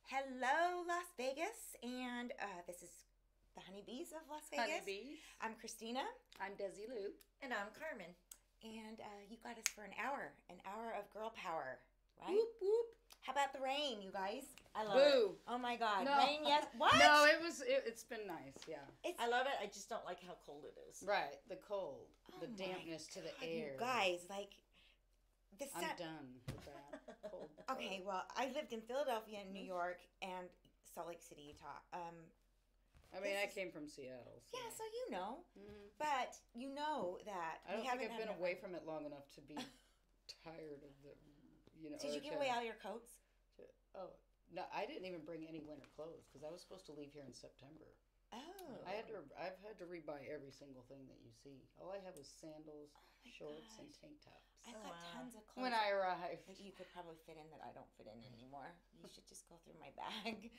Hello, Las Vegas, and this is the Honeybees of Las Vegas. Honeybees. I'm Christina, I'm Dezi Lou. And I'm Carmen. and you got us for an hour of girl power, right? Whoop whoop. How about the rain, you guys? I love Boo. it. Oh my God, No. rain! Yes, what? No, it's been nice, yeah. I love it. I just don't like how cold it is. Right, the cold, Oh the my dampness to the God, air. you guys, like the sun. I'm done with that. Cold. Okay, well, I lived in Philadelphia and New York and Salt Lake City, Utah. I mean, this I is- came from Seattle. So. Yeah, so you know, Mhm. but you know that I don't think I've had been enough away rain. from it long enough to be tired of the, Did you or give to- away all your coats? Oh, no, I didn't even bring any winter clothes because I was supposed to leave here in September. Oh, I've had to rebuy every single thing that you see. All I have is sandals, my shorts, and gosh. tank tops. I've Oh, got wow. tons of clothes When I arrived. that you could probably fit in that I don't fit in anymore. You should just go through my bag.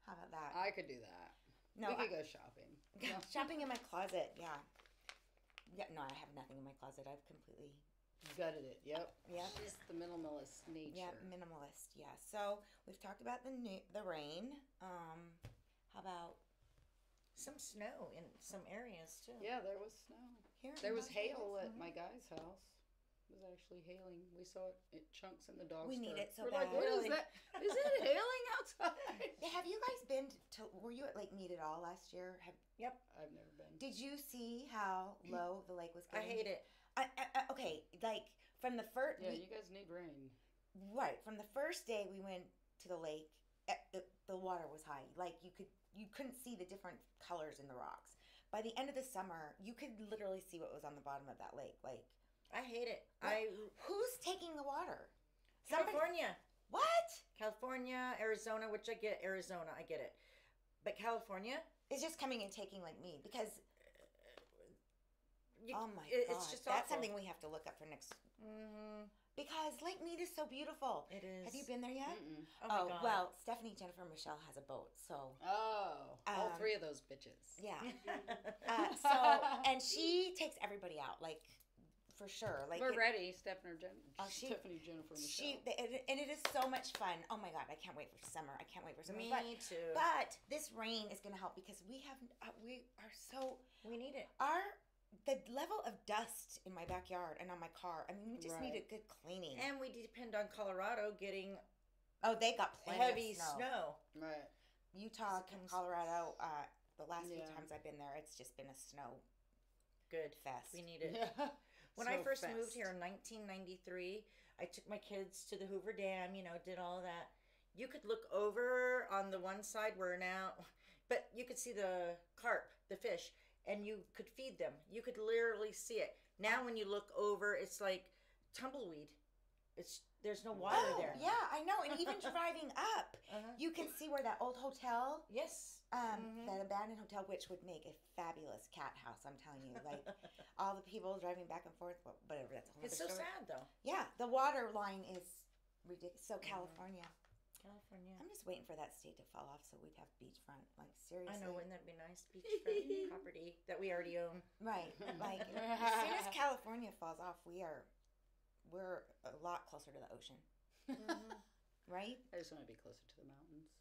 How about that? I could do that. No, we could go shopping. No. shopping in my closet. Yeah. Yeah. No, I have nothing in my closet. I've completely. Gutted it. Yep. Yeah. She's the minimalist nature. Yeah, minimalist. Yeah. So we've talked about the rain. How about Some snow in some areas too. Yeah, there was snow. here? in There was Las hail Vegas? at my guy's house. It was actually hailing. We saw it in chunks in the dog We store. need it so We're bad. like, what is Really? that? Is it hailing outside? Yeah, have you guys been to? Were you at Lake Mead at all last year? I've never been. Did you see how low the lake was I getting? hate it. Okay, like from the first. Yeah, you guys need rain. Right, from the first day we went to the lake, the water was high. Like you couldn't see the different colors in the rocks. By the end of the summer, you could literally see what was on the bottom of that lake. Like, I hate it. who's taking the water? California, What? California, Arizona, which I get. Arizona, I get it. But California, It's just coming and taking like me because oh my god, it's just that's awful. something we have to look up for next. Because Lake Mead is so beautiful. It is. Have you been there yet? Mm-mm. Oh my God. Well, Stephanie, Jennifer, Michelle has a boat, so Oh, all Um, three of those bitches. yeah. So and she takes everybody out, like for sure. Like We're ready, Stephanie, she- Jennifer, Michelle. she and it is so much fun. Oh my god, I can't wait for summer. I can't wait for summer. Me too. But this rain is going to help because we are so We need it. the level of dust in my backyard and on my car. I mean, we just need a Right. good cleaning. And we depend on Colorado getting Oh, they got plenty heavy of snow. snow. Right. Utah, Colorado. The last few Yeah. times I've been there, it's just been a snow Good. fest. We need it. Yeah. When I Snow first fest. moved here in 1993, I took my kids to the Hoover Dam, did all that. You could look over on the one side where now, but you could see the carp, the fish, and you could feed them. You could literally see it. Now when you look over, it's like tumbleweed. There's no water Oh, there. yeah, I know. And even driving up, Uh-huh. you can see where that old hotel, Yes. that abandoned hotel, which would make a fabulous cat house. I'm telling you, like all the people driving back and forth, whatever. That's a whole It's other so story. sad though. Yeah, the water line is ridiculous. So California, California. I'm just waiting for that state to fall off so we'd have beachfront. Like seriously, I know, wouldn't that be nice? Beachfront property that we already own. right? Like as soon as California falls off, we're a lot closer to the ocean, right? I just want to be closer to the mountains.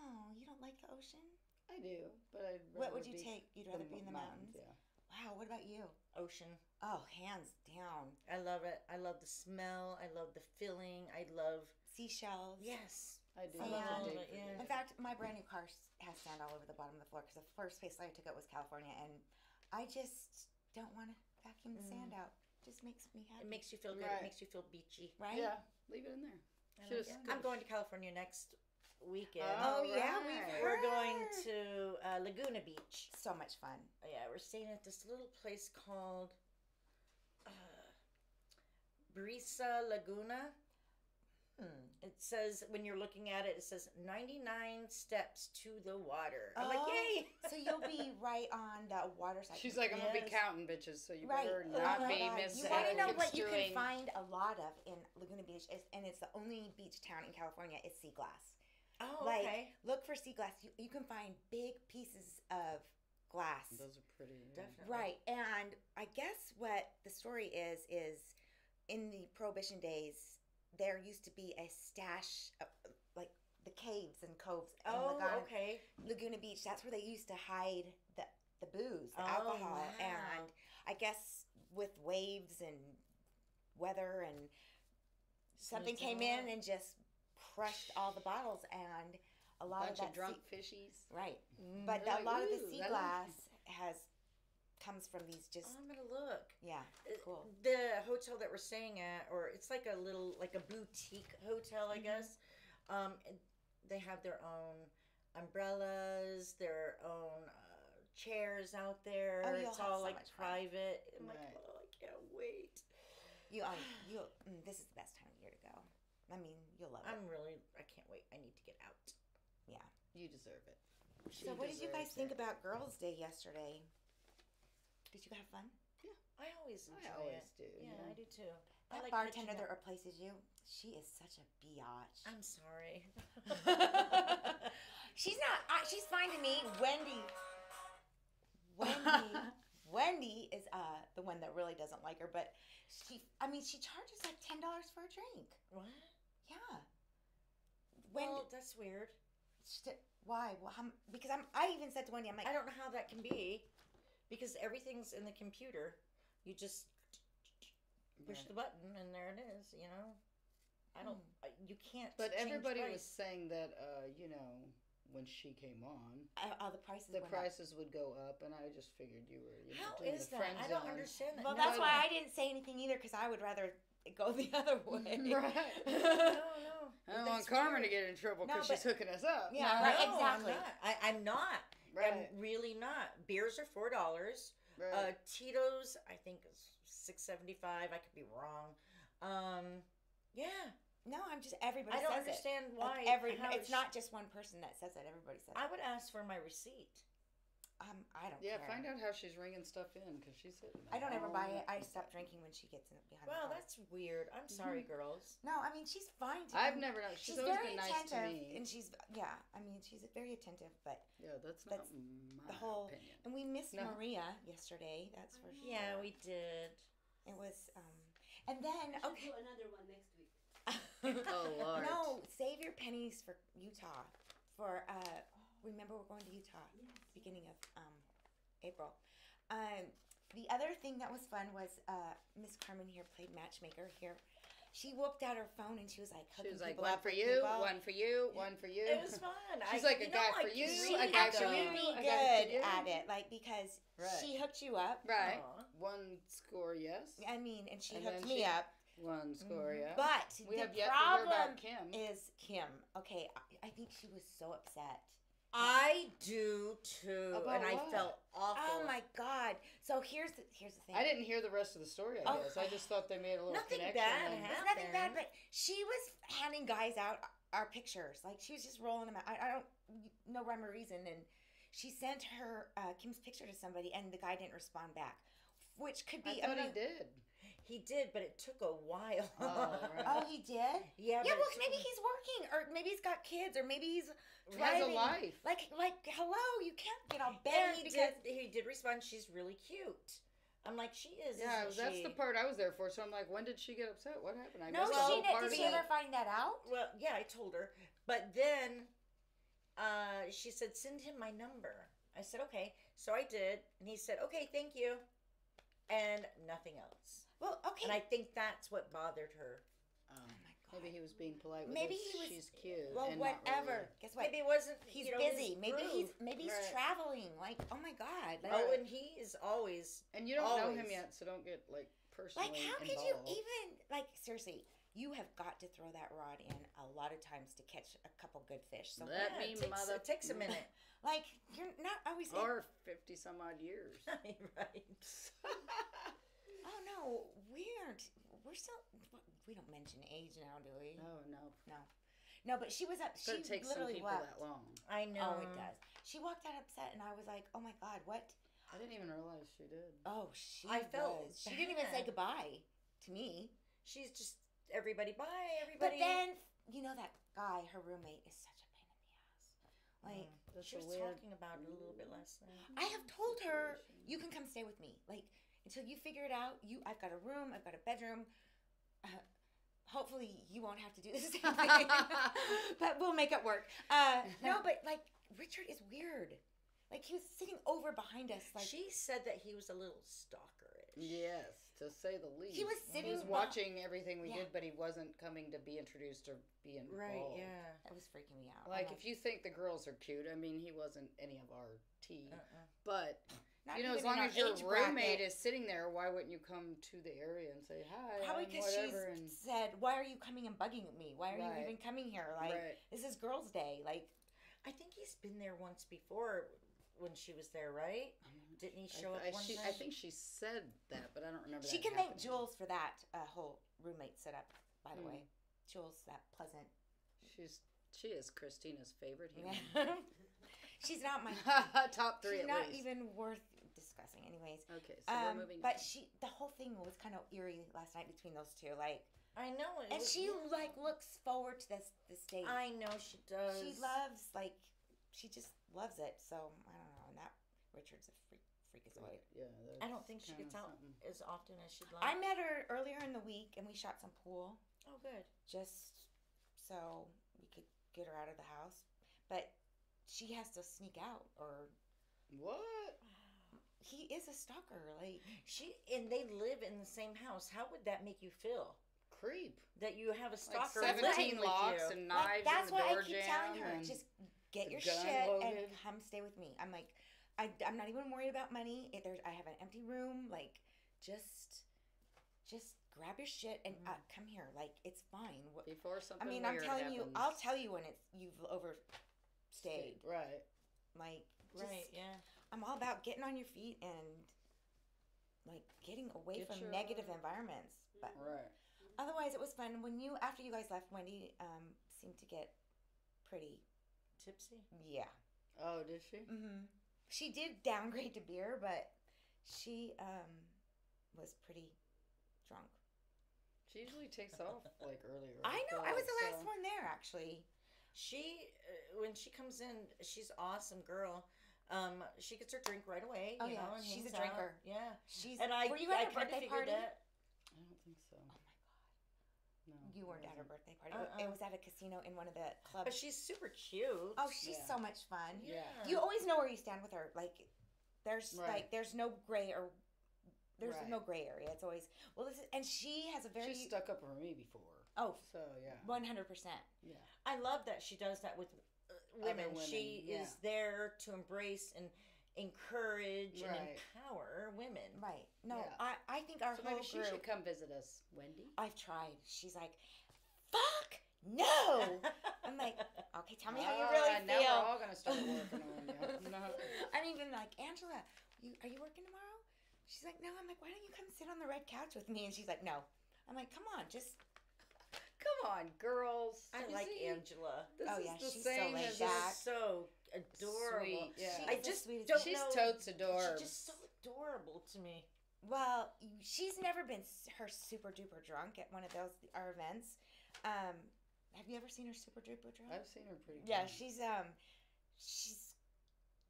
Oh, you don't like the ocean? I do, but I'd What rather would you be take? You'd rather be in the mountains? Yeah. Wow, what about you? Ocean. Oh, hands down. I love it. I love the smell. I love the feeling. I love. Seashells. Yes. I do. Sand. I do. Yeah. In fact, my brand new car has sand all over the bottom of the floor because the first place I took it was California, and I just don't want to vacuum the sand out. Just makes me happy. It makes you feel good. Right. It makes you feel beachy. right? Yeah, leave it in there. I Should've like it. skipped. I'm going to California next weekend. Oh, yeah, Alright. we've We're heard. going to Laguna Beach. So much fun. Yeah, we're staying at this little place called Brisa Laguna. It says, when you're looking at it, it says 99 steps to the water. I'm like, yay! So you'll be right on the water side. She's like, I'm gonna be Yes. counting bitches, so you Right. better Oh not my be God. missing. You want to know what you can construing- find a lot of in Laguna Beach, and it's the only beach town in California, is sea glass. Oh, Like, okay. look for sea glass. You can find big pieces of glass. Those are pretty. Yeah. Definitely. Right. And I guess what the story is in the Prohibition days, there used to be a stash of, like, the caves coves in Oh, okay. Laguna Beach. That's where they used to hide the booze, the Oh, alcohol. wow. And I guess with waves and weather and something Sneaks it came all in up. and just crushed all the bottles, and a lot Bunch of of that drunk fishies. right. But They're a like, lot of the "Ooh, sea I glass comes from these just Oh, I'm gonna look. yeah, cool. The hotel that we're staying at, or it's like a little, like a boutique hotel, I guess. And they have their own umbrellas, their own chairs out there. Oh, you'll It's have all so like much fun. private. I'm like, Right. oh, I can't wait. This is the best time of year to go. I mean, you'll love it. I can't wait. I need to get out. Yeah. You deserve it. So, what did you guys deserves think it. about Girls' Day yesterday? Did you have fun? I always enjoy I always it. do. Yeah, I do too. I That like bartender catching that up. replaces you, she is such a biatch. I'm sorry. She's not. She's fine to me. Wendy is the one that really doesn't like her, but she charges like $10 for a drink. What? Yeah. Well, that's weird. Why? Well, because I even said to Wendy, I'm like, I don't know how that can be, because everything's in the computer. You just push Right. the button and there it is. You know, I don't. You can't. But change everybody price. was saying that, when she came on, all the prices. the went prices would go up, and I just figured you were, How doing is the that? friend I don't zone. understand that. Well, No, that's No. why I didn't say anything either, because I would rather go the other way. Right. No. I don't want That's Carmen to weird. get in trouble No, because she's hooking us up. Yeah, No. right, No, exactly. I'm not. Right. I'm really not. Beers are $4. Right. Tito's, I think, is $6.75. I could be wrong. Yeah. No, I'm just everybody. I don't says understand it. why. Like how it's not just one person that says it. Everybody says I it. would ask for my receipt. I don't Yeah, care. find out how she's ringing stuff in because she's hitting. I don't ever buy it. I stop. stop drinking when she gets in behind. Well, the bar. that's weird. I'm sorry, girls. No, I mean she's fine. I've never known. She's always very been nice to attentive, me. and she's I mean she's very attentive, but Yeah, that's not my the whole opinion. and we missed No. Maria yesterday. That's for sure. Yeah, we did. It was and then Should okay. do another one next week. Oh, Lord. No, save your pennies for Utah. For remember we're going to Utah beginning of April. The other thing that was fun was Miss Carmen here played matchmaker here. She whooped out her phone and she was like, She was hooking like, people one up for with you, people. one for you, one for you. It was fun. She's like, a guy for you, a guy for Actually, you, be a guy good for you. at it, like because Right. she hooked you up. Right. Aw. One score, yes. I mean, and she And hooked then me she- up. One score, yeah. But we the have yet to hear problem about Kim. is Kim. Okay, I think she was so upset. I do too, About and I what? felt awful. Oh my God! So here's the thing. I didn't hear the rest of the story, I Oh. guess. I just thought they made a little Nothing connection. bad and- It's happened. nothing bad, but she was handing guys out our pictures. Like she was just rolling them out. I don't no rhyme or reason. And she sent her Kim's picture to somebody, and the guy didn't respond back, which could I be. thought he did. He did, but it took a while. Oh, right. Oh, he did. Yeah, Yeah, but well, it maybe took- he's working, or maybe he's got kids, or maybe he's He has a driving. life. Like, hello, you can't get all And bent because. he did respond. She's really cute. I'm like, she is. Yeah, isn't that's she? the part I was there for. So I'm like, when did she get upset? What happened? I No, missed the she whole didn't. part Did of she it. ever find that out? Well, yeah, I told her, but then she said, "Send him my number." I said, "Okay." So I did, and he said, "Okay, thank you," and nothing else. Well, okay. And I think that's what bothered her. Oh my God. Maybe he was being polite with Maybe us. he was- She's cute. Well, and not whatever. really. Guess what? Maybe it wasn't. He's you know, busy. his Maybe he's groove. Right. traveling. Like, oh my God. Like, Oh, and he is always. And you don't know him Always. yet, so don't get personally like how could you involved. even seriously? You have got to throw that rod in a lot of times to catch a couple good fish. So Let Yeah, me it takes a minute. like you're not always. Or 50 some odd years. Right. Oh no, we're still. We don't mention age now, do we? Oh, no. No, but she was up. It's going She to take some literally people wept. that long. I know. Oh, it does. She walked out upset, and I was like, "Oh my God, what?" I didn't even realize she did. Oh, she. I felt was. She didn't even say bad. goodbye to me. She's just everybody. Bye, But everybody. then that guy, her roommate, is such a pain in the ass. Like, That's she a was weird... talking about it a little bit last night. I have told her you can come stay with me. Like until you figure it out. I've got a room. I've got a bedroom. hopefully you won't have to do the same thing. But we'll make it work. No, but like Richard is weird. Like he was sitting over behind us. Like She said that he was a little stalkerish. Yes, to say the least. He was sitting. He was watching everything we Yeah. did, but he wasn't coming to be introduced or be involved. Right, yeah. That was freaking me out. Like, if you think the girls are cute, I mean, he wasn't any of our tea. But, Not you know, even as long in our as your age roommate bracket. is sitting there, why wouldn't you come to the area and say, hi, Probably I'm because she whatever, and... said, "Why are you coming and bugging me? Why are you Right. even coming here? Like Right. this is Girls' Day. Like I think he's been there once before when she was there, right? Didn't he show up one time? I think she said that, but I don't remember she that can thank happening. Jules for that whole roommate setup. By the Hmm. way, Jules, that pleasant. She is Christina's favorite human. She's not my. Top three She's at not least. even worth discussing. Anyways, Okay, so we're moving but on. the whole thing was kind of eerie last night between those two. Like, I know. and she like looks forward to this date. I know she does. She loves she just loves it. So I don't know. And that Richard's a freakazoid. Yeah, I don't think she kinda gets out something. as often as she'd like. I met her earlier in the week, and we shot some pool Oh, good. just so we could get her out of the house. But she has to sneak out, or What? he is a stalker. Like, And they live in the same house. How would that make you feel? Creep. That you have a Like stalker 17 living with locks you? and like, knives that's in the why door I keep jam. telling her, and just get the your gun shit and loaded. come stay with me. I'm like, I'm not even worried about money. I have an empty room. Like, just grab your shit and come here. Like, it's fine. Before I something mean, I'm weird telling you, happens. I'll tell you when you've overstayed. Right. Like, Right, yeah. I'm all about getting on your feet and like getting away Get from your- negative environments. But Right. otherwise, it was fun. After you guys left, Wendy seemed to get pretty. Tipsy? Yeah. Oh, did she? Mm-hmm. She did downgrade to beer, but she was pretty drunk. She usually takes off like earlier. I know. I was the so- last one there, actually. She, when she comes in, she's an awesome girl. She gets her drink right away. Oh, you yeah. know, and She's hangs a drinker. out. Yeah. She's. And were you at her kinda birthday figured party? that. I don't think so. Oh my god! No. You it weren't at her wasn't. birthday party. It was at a casino in one of the clubs. But she's super cute. Oh, she's Yeah. so much fun. Yeah. You always know where you stand with her. Like, there's Right. there's no gray or there's Right. no gray area. It's always this is, and she has a very She's stuck up for me before. oh So, yeah. 100%. Yeah. I love that she does that with women. women, She yeah. is there to embrace and encourage and Right. empower women. Right. No, Yeah. I think our So whole maybe she group. should come visit us, Wendy. I've tried. She's like, fuck no. I'm like, okay, tell me how you really Now feel. we're all going to start working on you. No. I'm even like, Angela, are you working tomorrow? She's like, no. I'm like, why don't you come sit on the red couch with me? And she's like, no. I'm like, come on, just. Come on, girls. I You like see, Angela. This Oh, is yeah, the she's so same laid as back. She's so adorable. Sweet, yeah. She I is the just sweetest don't She's know. totes adorable. She's just so adorable to me. Well, she's never been her super duper drunk at one of our events. Have you ever seen her super duper drunk? I've seen her pretty Yeah, drunk.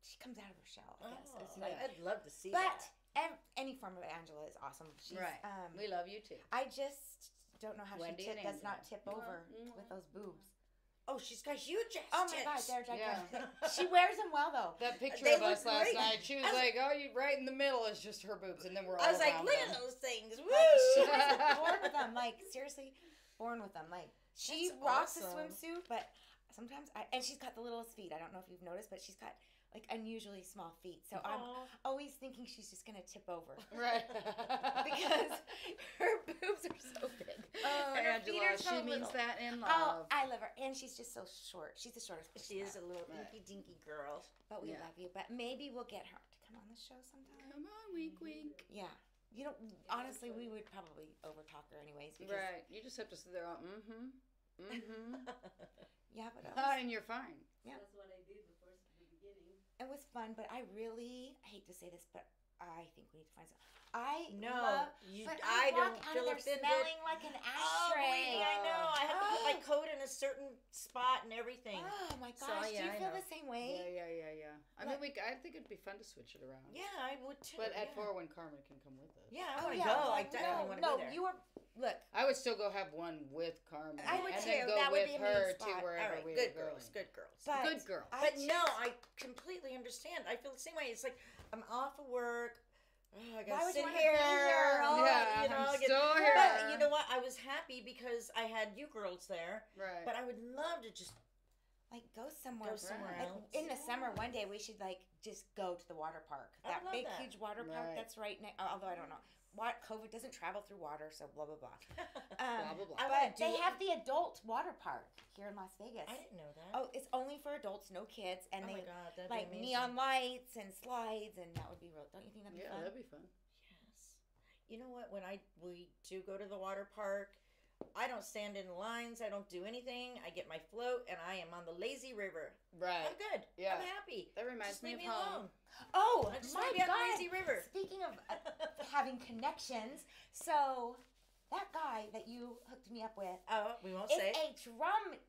she comes out of her shell. I guess. It's Oh, like, I'd love to see but that. any form of Angela is awesome. She's, Right. We love you too. I just don't know how Wendy she and does not Angela. tip over Mwah. with those boobs. Oh, she's got huge ass Oh my god, tits. they're gigantic. Yeah. She wears them well though. That picture They of us look last great. night, she was I was- like, "Oh, you right in the middle is just her boobs," and then we're all I was like, around look them. at those things. Woo! Like, she was born with them. Like, seriously, born with them. Like, she That's rocks awesome. a swimsuit, but sometimes and she's got the littlest feet. I don't know if you've noticed, but she's got like unusually small feet. So I'm Aw. always thinking she's just gonna tip over Right. because her boobs are so big. Oh, and her feet Angela, are so she means little. that in Oh, love. I love her, and she's just so short. She's the shortest. person She is a ever. little Right. inky dinky girl. But we Yeah. love you. But maybe we'll get her to come on the show sometime. Come on, wink, wink. Yeah. You know, honestly, we would probably overtalk her anyways. Because, Right. You just have to sit there. Yeah, but And you're fine. That's what I did the beginning. it was fun. But I really hate to say this, but I think we need to find some. I No, love, I I don't walk out feel of there offended. smelling like an Oh, ashtray. baby, I know. I have to put my coat in a certain spot and everything. Oh my So, gosh! yeah, Do you I feel know. the same way? Yeah. I mean, I think it'd be fun to switch it around. Yeah, I would too. But at yeah. 4 when Carmen can come with us. Yeah, I Oh, want to yeah, go. well, I definitely want to no, be there. you were. Look, I would still go have one with Carmen. I would and too. then go That would with be a her mean to spot. wherever All right, we good were girls, going. good girls. but Good girl. But no, I completely understand. I feel the same way. It's like I'm off of work. Oh, I Why gotta would sit you wanna here. be here? all- Yeah, you know, I'm I get- still here. But you know what? I was happy because I had you girls there. Right. But I would love to just like go somewhere. go somewhere Like else. in the summer, one day we should like just go to the water park. I That love big, that. huge water park Right. that's right next. Although I don't know, what COVID doesn't travel through water, so blah blah blah. Blah, blah, blah. I wanna But they do- have the adult water park here in Las Vegas. I didn't know that. Oh, it's only for adults, no kids, and oh they my god, that'd like be amazing. neon lights and slides, and that would be real. Don't you think that'd be Yeah, fun? that'd be fun. Yes. You know what? When we do go to the water park, I don't stand in lines. I don't do anything. I get my float, and I am on the lazy river. Right. I'm good. Yeah. I'm happy. That reminds Just me leave of me home. alone. Oh I just my want to be on the God! lazy river. Speaking of having connections, so that guy that you hooked me up with Oh, we won't is say. a drum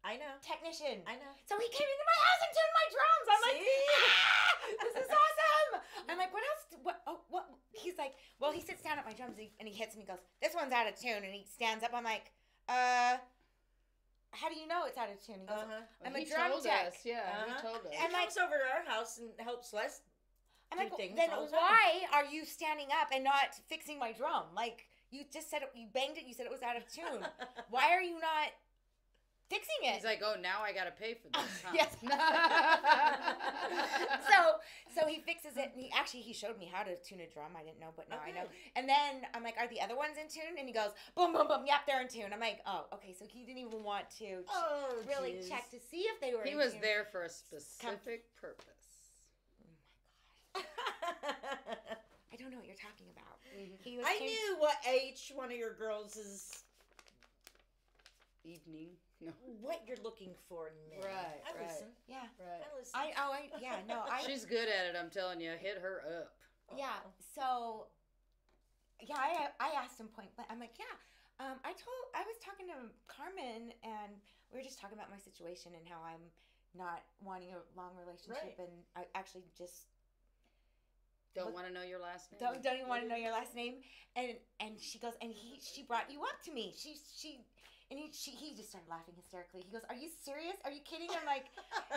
I know. technician. I know. So he came into my house and tuned my drums. I'm like, See? this is awesome. I'm like, what else? What? He's like, well, he sits down at my drums and he hits me. He goes, this one's out of tune. And he stands up. I'm like, how do you know it's out of tune? He goes, I'm a He drum told tech. us. Yeah, he told us. He And like- comes over to our house and helps Les. I'm do like, things then all the time. why are you standing up and not fixing my drum? Like, you just said it, you banged it. You said it was out of tune. Why are you not fixing it? He's like, oh, now I gotta pay for this. Huh? Yes. so he fixes it, and he showed me how to tune a drum. I didn't know, but now I know. Okay. And then I'm like, are the other ones in tune? And he goes, boom, boom, boom. Yep, they're in tune. I'm like, oh, okay. So he didn't even want to Oh, really jeez. check to see if they were. He in was tune. there for a specific purpose. I don't know what you're talking about. Mhm. He was I came- knew what each one of your girls is, Evening. No. what you're looking in men. Right, I right. listen. Yeah. Right. I listen. She's good at it, I'm telling you. Hit her up. Yeah. So, yeah, I asked him point blank. I'm like, yeah. I was talking to Carmen, and we were just talking about my situation and how I'm not wanting a long relationship, Right. and I actually just Don't want to know your last name. don't even want to know your last name. And she goes, and she brought you up to me. He just started laughing hysterically. He goes, "Are you serious? Are you kidding?" I'm like,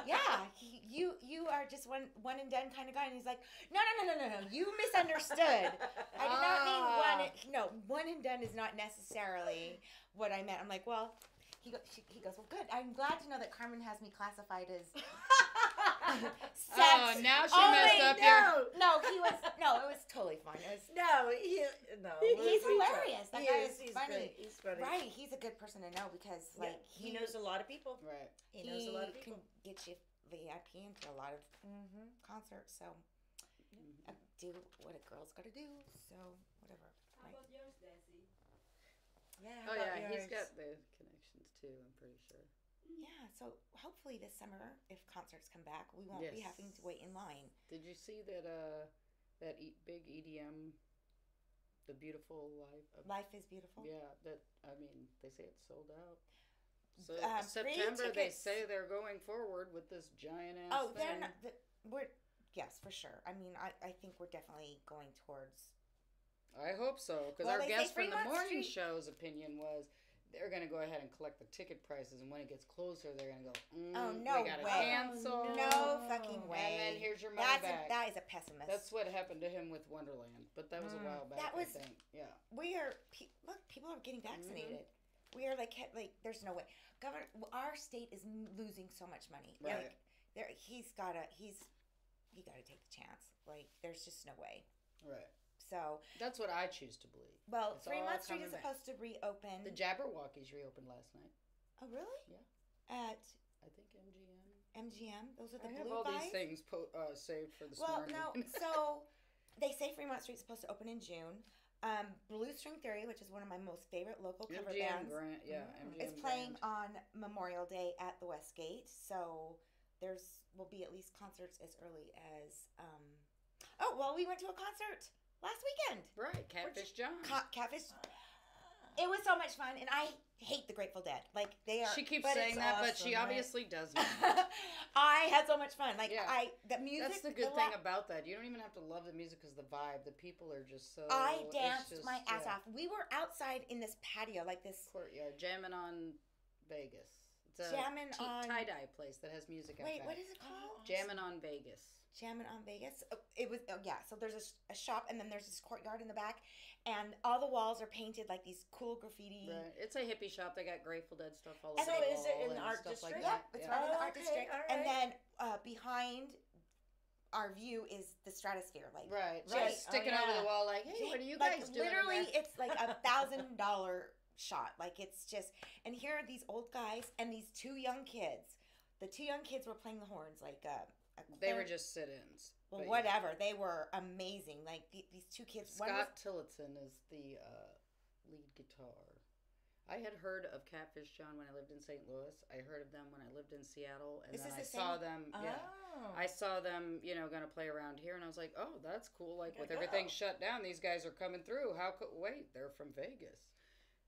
"Yeah, you are just one and done kind of guy." And he's like, "No. You misunderstood. I did not mean one. No, one and done is not necessarily what I meant." I'm like, "Well," he goes, "Well, good. I'm glad to know that Carmen has me classified as sex." Oh, now she messed up your... No, it was totally fine. It was he's hilarious. That guy is he's funny. Great. He's funny. right. He's a good person to know because Yeah, like he knows a lot of people. Right. He knows a lot of people. can get you VIP into a lot of concerts. So do what a girl's got to do. So whatever. How Right. about yours, Dezi? Yeah. Oh, how yeah, about he's yours? got the connections, too, I'm pretty sure. Yeah. So hopefully this summer, if concerts come back, we won't be Yes. having to wait in line. Did you see that big EDM, The Beautiful Life? Life is beautiful. Yeah, I mean, they say it's sold out. So Free September, they tickets. say they're going forward with this giant ass Oh, thing. they're not. Yes, for sure. I mean, I think we're definitely going towards. I hope so, because Well, our they say guest from the Fremont morning Street- show's opinion was they're going to go ahead and collect the ticket prices, and when it gets closer, they're going to go, Oh, no we got to way. cancel. No fucking way. And then here's your money back. That is a pessimist. That's what happened to him with Wonderland, but that was a while back, That was- I think. Yeah. We are look. People are getting vaccinated. We are like there's no way. Governor, our state is losing so much money. Right. Like he got to take the chance. Like there's just no way. Right. So That's what I choose to believe. well, It's all Fremont Street coming is back. supposed to reopen. The Jabberwockies reopened last night. Oh really? Yeah. At I think MGM. MGM. Those are the I have blue all guys. these things saved for this Well, morning. no. So they say Fremont Street's supposed to open in June. Blue String Theory, which is one of my most favorite local cover MGM bands, Grant, yeah, MGM is playing Grand. on Memorial Day at the Westgate. So will be at least concerts as early as. Oh well, we went to a concert last weekend. Right, Catfish John. Catfish. It was so much fun, and I hate the Grateful Dead. Like they are. She keeps But saying it's that, but awesome, she right? obviously doesn't. I had so much fun. Like Yeah. the music. That's the good thing about that. You don't even have to love the music because the vibe, the people are just so. I it's danced just, my ass yeah. off. We were outside in this patio, like this. Courtyard, jamming on Vegas. It's a Jamming on- tie-dye place that has music Wait, outside. what is it called? Jamming on Vegas. Jamming on Vegas. It was So there's a shop, and then there's this courtyard in the back, and all the walls are painted like these cool graffiti. Right. It's a hippie shop. They got Grateful Dead stuff all over And the so wall. is it in the and art stuff district? Like Yep, that. it's Yeah. right in the Oh, art okay, district, all and right. then behind our view is the stratosphere, like Right. Right. Just sticking Oh, yeah. over the wall like, hey, what are you like guys doing? literally, in there? it's like $1,000 shot. Like it's just, and here are these old guys and these two young kids. The two young kids were playing the horns, like They were just sit-ins. well, but whatever. They were amazing. Like these two kids. one was- Scott Tillotson is the lead guitar. I had heard of Catfish John when I lived in St. Louis. I heard of them when I lived in Seattle, and Is then this I the saw same- them. Oh. Yeah, I saw them. Going to play around here, and I was like, "Oh, that's cool!" Like with Gotta everything go. shut down, these guys are coming through. How could wait? They're from Vegas,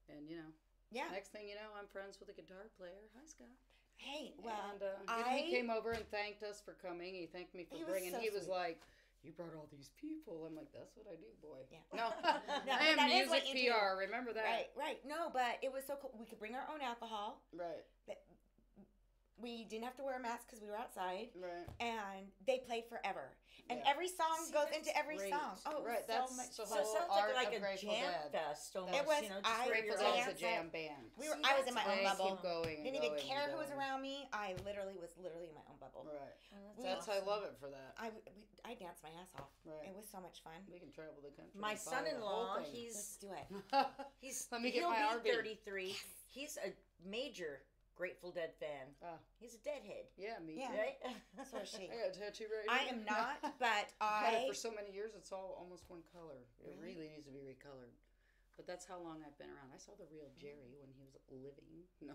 and yeah. next thing you know, I'm friends with a guitar player. Hi, Scott. Hey, well, And he came over and thanked us for coming. He thanked me for He was bringing. so He was sweet. like, "You brought all these people." I'm like, "That's what I do, boy." Yeah. No, No, I am that is what music you do. PR. Remember that? right. No, but it was so cool. We could bring our own alcohol. Right. We didn't have to wear a mask because we were outside, Right. and they played forever. And Yeah. every song See, goes that's into every great. song. Oh, it was Right, so that's much the So fun. it whole sounds art like of a Grateful jam Dead. fest almost. It was- just I where Grateful you're Dead's a danced jam band. We were. See, I was in my that's own They bubble. keep going and Didn't even going care and who was going. around me. I literally was in my own bubble. Right. Oh, That's I love it for that. I danced my ass off. Right. It was so much fun. We can travel the country. My and follow the son-in-law, whole thing. Let's he's do it. Let me get he'll my be RV. 33. He's a major Grateful Dead fan. Ah. He's a Deadhead, Yeah, me Yeah. too. right? So is she. I got a tattoo right I here. am not, but I've had it I. for so many years. It's all almost one color. It Really? really needs to be recolored. But that's how long I've been around. I saw the real Jerry when he was living. No.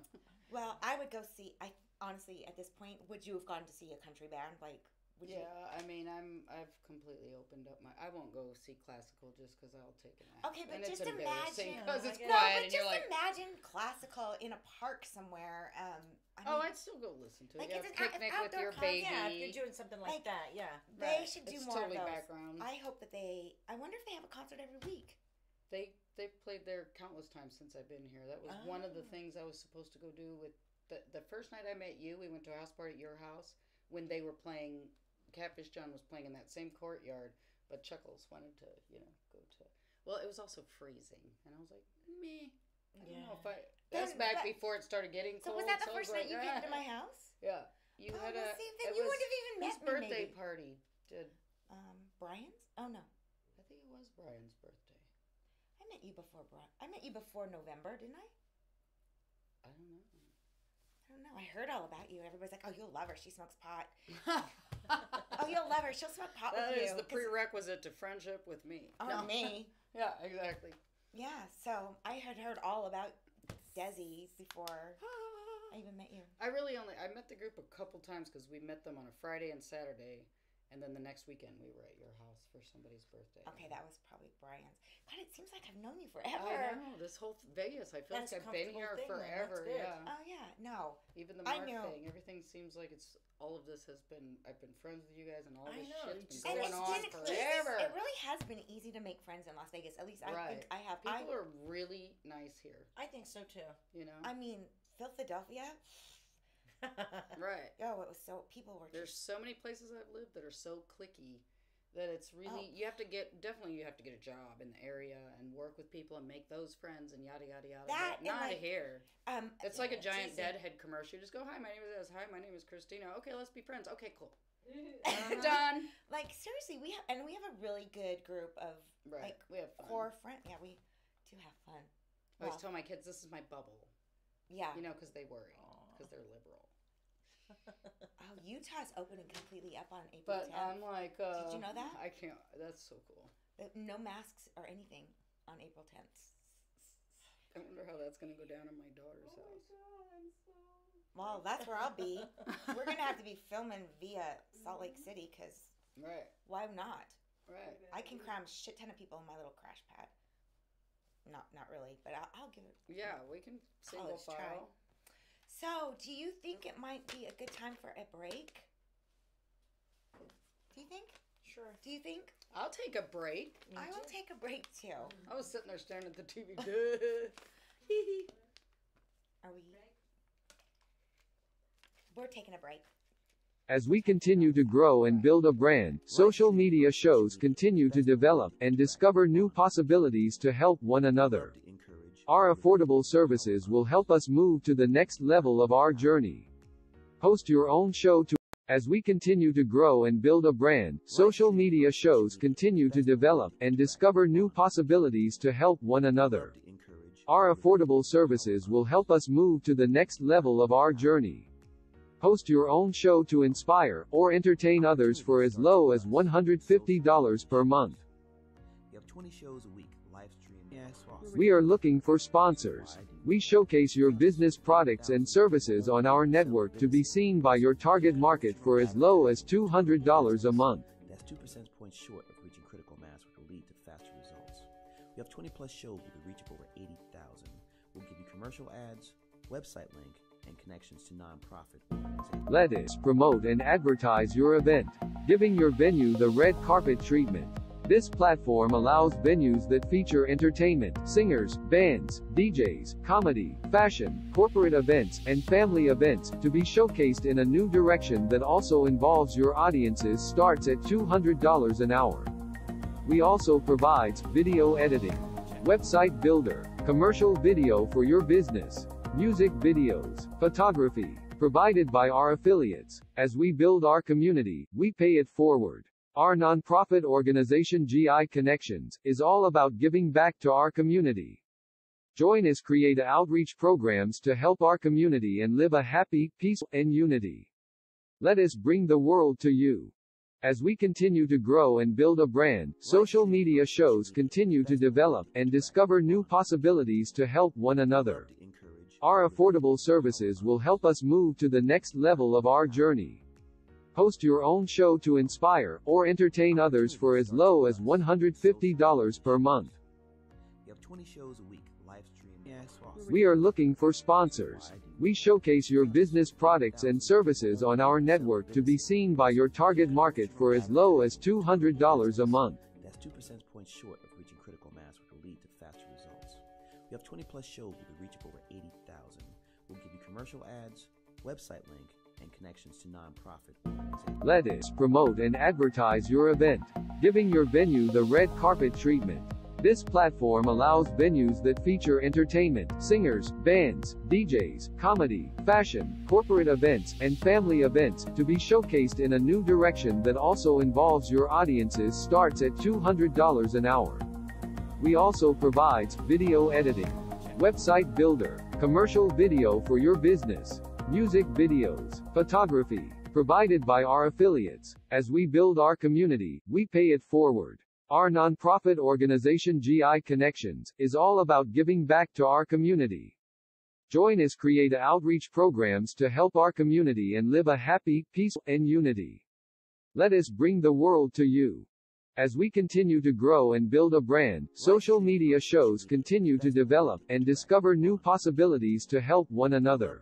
Well, I would go see. I honestly, at this point, would you have gone to see a country band? Like, would Yeah, you? I mean, I've completely opened up my. I won't go see classical just because I'll take an act. Okay, but and just it's embarrassing imagine- because it's No, No, quiet but and just you're like, imagine classical in a park somewhere. I mean, I'd still go listen to it. Like, Yeah, it's an picnic with outdoor your concert. baby. Yeah, if you're doing something like Like, that, yeah. they Right. should do It's more totally of those. background. I hope that they. I wonder if they have a concert every week. They've played there countless times since I've been here. That was one of the Oh. things I was supposed to go do with the first night I met you. We went to a house party at your house when they were playing. Catfish John was playing in that same courtyard, but Chuckles wanted to, go to. Well, it was also freezing, and I was like, meh. I don't know if I. That's Then- back but- before it started getting So cold. was that the I was first night like, you came to "Ah." my house? Yeah, you had well, a. see, then it you was would have even whose met me. birthday Maybe. party did. Brian's? Oh no, I think it was Brian's birthday. I met you before Brian. I met you before November, didn't I? I don't know. I don't know. I heard all about you. Everybody's like, "Oh, you'll love her. She smokes pot." Oh, you'll love her. She'll smoke pot That with you. is the 'Cause- prerequisite to friendship with me. Oh, No. me. Yeah, exactly. Yeah. So I had heard all about Dezi before I even met you. I met the group a couple times because we met them on a Friday and Saturday, and then the next weekend we were at your house for somebody's birthday. Okay, that was probably Brian's. God, it seems like I've known you forever. I know this whole Vegas. I feel That's like a I've been comfortable here thing, then. forever. That's good. Yeah, Oh yeah, no. even the I Mark know. thing. Everything seems like it's all of this has been. I've been friends with you guys, and all I this know, you shit's just- been And going it's on been forever. easy. It really has been easy to make friends in Las Vegas. At least I Right. think I have. People are really nice here. I think so too. You know, I mean, Philadelphia. right? Oh, it was so. People were. There's Just, so many places I've lived that are so cliquey that it's really you have to get a job in the area and work with people and make those friends and yada yada yada. That But not and, like, here. It's like a giant easy. Deadhead commercial. You just go, "Hi, my name is this. Hi, my name is Christina. Okay, let's be friends. Okay, cool. Done." like seriously, we have a really good group of Right. like we have fun. core friends. Yeah, we do have fun. I always Well, tell my kids this is my bubble. yeah. Because they worry because they're liberal. Oh, Utah's opening completely up on April But 10th. I'm like, Did you know that? I can't. That's so cool. No masks or anything on April 10th. I wonder how that's gonna go down in my daughter's house. Well, that's where I'll be. We're gonna have to be filming via Salt Lake City because Right. why not? Right. I can cram a shit ton of people in my little crash pad. Not really, but I'll give it. Yeah, we can single College try. file. So, do you think it might be a good time for a break? Sure. Do you think? I'll take a break. I will take a break too. I was sitting there staring at the TV. Are we? We're taking a break. As we continue to grow and build a brand, social media shows continue to develop and discover new possibilities to help one another. Our affordable services will help us move to the next level of our journey. Host your own show to. As we continue to grow and build a brand, social media shows continue to develop and discover new possibilities to help one another. Our affordable services will help us move to the next level of our journey. Host your own show to inspire or entertain others for as low as $150 per month. You have 20 shows a week, live stream. We are looking for sponsors. We showcase your business products and services on our network to be seen by your target market for as low as $200 a month. That's 2 percentage points short of reaching critical mass, which will lead to faster results. We have 20 plus shows with a reach of over 80,000. We'll give you commercial ads, website link, and connections to nonprofit organizations. Let us promote and advertise your event, giving your venue the red carpet treatment. This platform allows venues that feature entertainment, singers, bands, DJs, comedy, fashion, corporate events, and family events to be showcased in a new direction that also involves your audiences starts at $200 an hour. We also provides video editing, website builder, commercial video for your business, music videos, photography, provided by our affiliates. As we build our community, we pay it forward. Our nonprofit organization GI Connections is all about giving back to our community. Join us create outreach programs to help our community and live a happy, peaceful, and unity. Let us bring the world to you. As we continue to grow and build a brand, social media shows continue to develop and discover new possibilities to help one another. Our affordable services will help us move to the next level of our journey. Host your own show to inspire or entertain others for as low as $150 per month. You have 20 shows a week, live stream. We are looking for sponsors. We showcase your business products and services on our network to be seen by your target market for as low as $200 a month. That's 2 percentage points short of reaching critical mass, which will lead to faster results. We have 20 plus shows with a reach of over 80,000. We'll give you commercial ads, website link, and connections to nonprofit organizations. Let us promote and advertise your event, giving your venue the red carpet treatment. This platform allows venues that feature entertainment, singers, bands, DJs, comedy, fashion, corporate events, and family events to be showcased in a new direction that also involves your audiences starts at $200 an hour. We also provides video editing, website builder, commercial video for your business, music videos, photography, provided by our affiliates. As we build our community, we pay it forward. Our nonprofit organization GI Connections is all about giving back to our community. Join us create outreach programs to help our community and live a happy, peaceful, and unity. Let us bring the world to you. As we continue to grow and build a brand, social media shows continue to develop and discover new possibilities to help one another.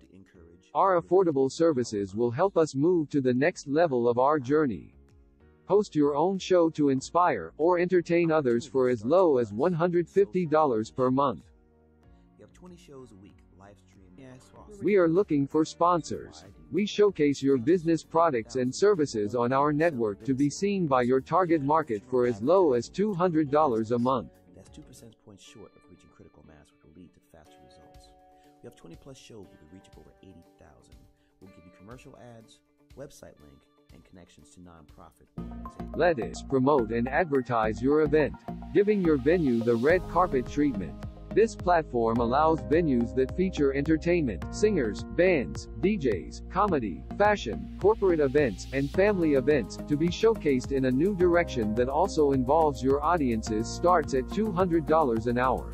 Our affordable services will help us move to the next level of our journey. Host your own show to inspire or entertain others for as low as $150 per month. You have 20 shows a week, live stream. We are looking for sponsors. We showcase your business products and services on our network to be seen by your target market for as low as $200 a month. That's 2 percentage points short of reaching critical mass, which will lead to faster results. We have 20 plus shows with a reach of over 80,000. We'll give you commercial ads, website link, and connections to nonprofit organizations. Let us promote and advertise your event, giving your venue the red carpet treatment. This platform allows venues that feature entertainment, singers, bands, DJs, comedy, fashion, corporate events, and family events to be showcased in a new direction that also involves your audiences starts at $200 an hour.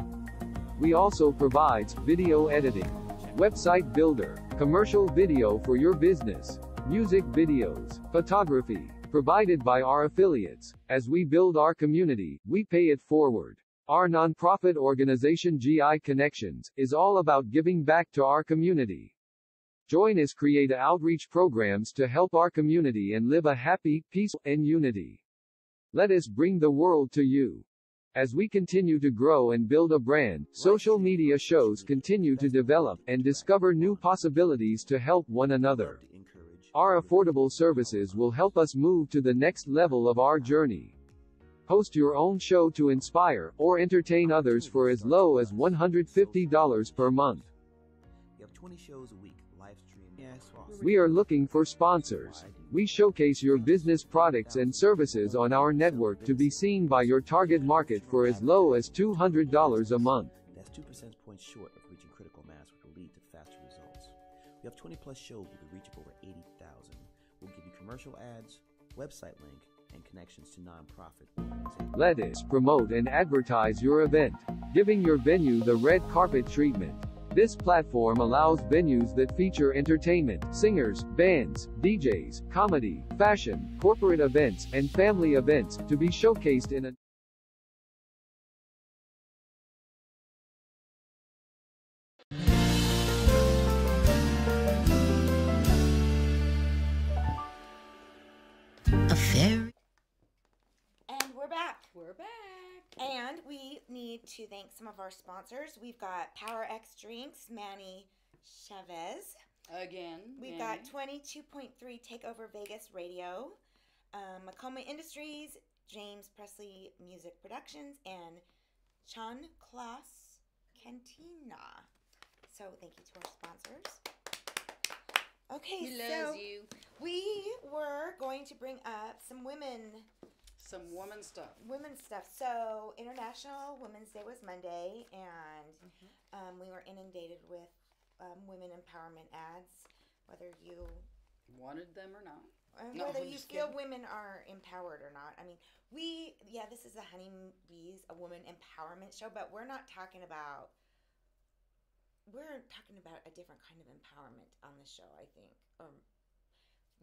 We also provides video editing, website builder, commercial video for your business, music videos, photography, provided by our affiliates. As we build our community, we pay it forward. Our nonprofit organization GI Connections is all about giving back to our community. Join us create outreach programs to help our community and live a happy, peaceful, and unity. Let us bring the world to you. As we continue to grow and build a brand, social media shows continue to develop and discover new possibilities to help one another. Our affordable services will help us move to the next level of our journey. Host your own show to inspire or entertain others for as low as $150 per month. You have 20 shows a week, live stream. We are looking for sponsors. We showcase your business products and services on our network to be seen by your target market for as low as $200 a month. That's 2 percentage points short of reaching critical mass, which will lead to faster results. We have 20 plus shows with a reach of over 80,000. We'll give you commercial ads, website link, and connections to nonprofit organizations. Let us promote and advertise your event, giving your venue the red carpet treatment. This platform allows venues that feature entertainment, singers, bands, DJs, comedy, fashion, corporate events, and family events to be showcased in a And we're back. We're back. And we need to thank some of our sponsors. We've got Power X Drinks, Manny Chavez. Again. We've Manny. got 22.3 Takeover Vegas Radio, Macoma Industries, James Presley Music Productions, and Chan Klaas Cantina. So thank you to our sponsors. Okay, He so loves you. we were going to bring up some women stuff. So International Women's Day was Monday, and we were inundated with women empowerment ads, whether you Wanted them or not. whether I'm you just feel kidding. women are empowered or not. I mean, this is the Honeybees, a woman empowerment show, but we're talking about a different kind of empowerment on the show, I think, or